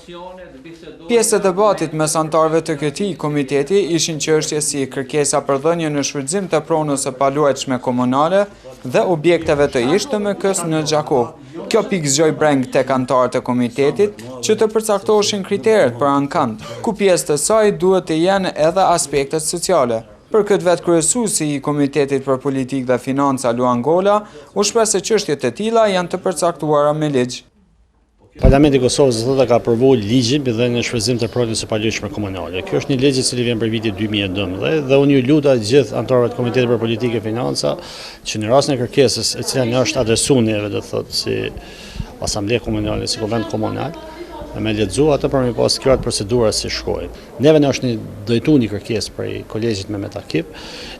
Pjesë e debatit mes anëtarëve të këtij komiteti ishin çështje si kërkesa për dhënie në shfrytëzim të pronës së paluajtshme komunale dhe objekteve të iShtMK-s në Gjakov. Kjo pikë zgjoi breng tek anëtarët e komitetit që të përcaktoheshin kriteret për ankant, ku pjesë të saj duhet të jenë edhe aspektet sociale. Për këtë vetë kryesuesi i Komitetit për Politikë dhe Financa Luan Gola, u shpreh se çështjet e tilla janë të përcaktuara me ligj. Parlamenti i Kosovës thotë ka aprovuar ligjin dhe në shfrytëzim të pronës së paluajtshme komunale. Kjo është një ligj i cili vjen për vitin 2012 dhe unë ju luta gjithë anëtarët e Komitetit për Politikë dhe Financa që në rastin e kërkesës e cila në është adresuar neve, do thotë si Asambleja Komunale, si Kuvend Komunal, me lexu atë për me pas krahat procedura si shkojnë. Neve në është një drejtuar një kërkesë prej kolegjit Mehmet Akip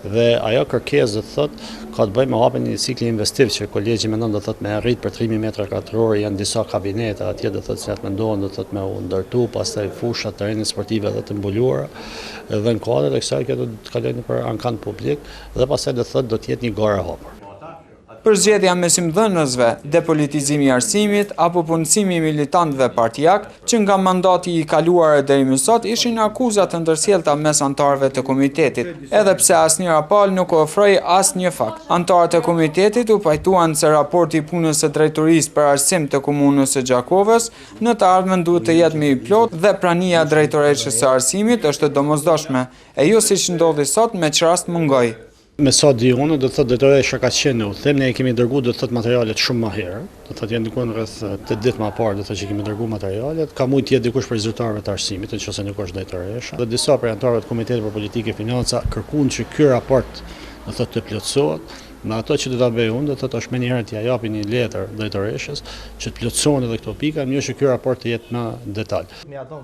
dhe ajo kërkesë do thotë ka të bëjë me hapjen e një cikli investiv që kolegji mendon do thotë me arrit për 3000 metra katror, janë disa kabinete atje do thotë se atë mendohen do thotë me u ndërtu, pastaj fusha terrenë sportive dhe të mbuluara dhe në kuadër të kësaj kjo do të kalojë për ankant publik dhe pastaj do thotë do të jetë një garë hapur. Për zgjedhja mesimdhënësve, depolitizimi i arsimit apo punësimi i militantëve partijak, që nga mandati i kaluar deri më sot ishin akuzat të ndërsjellta mes anëtarëve të komitetit, edhe pse asnjë rapal nuk ofroi asnjë fakt. Anëtarët e komitetit u pajtuan se raporti i punës së drejtorisë për arsim të komunës së Gjakovës në të ardhmen duhet të jetë më i plotë dhe prania drejtoreshës së arsimit është domosdoshme, e jo siç ndodhi sot me çrast mungoi. Me sa di unë, do të thotë drejtoresha ka qenë në udhëtim, ne i kemi dërguar do të thotë materialet shumë më herë, do të thotë janë diku rreth 8 ditë më parë, do të thotë që kemi dërguar materialet, ka mund të jetë dikush për zyrtarëve të arsimit, nëse nuk është drejtoresha. Dhe disa prej anëtarëve të Komitetit për Politikë e Financa kërkuan që ky raport do të thotë të plotësohet. Në ato që do ta bëj unë, do thotë është më një herë t'ia japi një letër drejtoreshës që të plotësohen edhe këto pika, mënyrë që ky raport të jetë më detaj.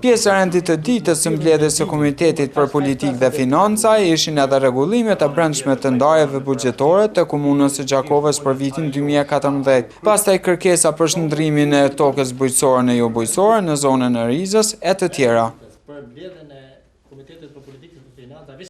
Pjesë e rëndit të ditës së mbledhjes së Komitetit për Politikë dhe Financa ishin edhe rregullimet e brendshme të ndarjeve buxhetore të komunës së Gjakovës për vitin 2014. Pastaj kërkesa për shndrimin e tokës bujqësore në jo bujqësore në zonën e Rizës e të tjera.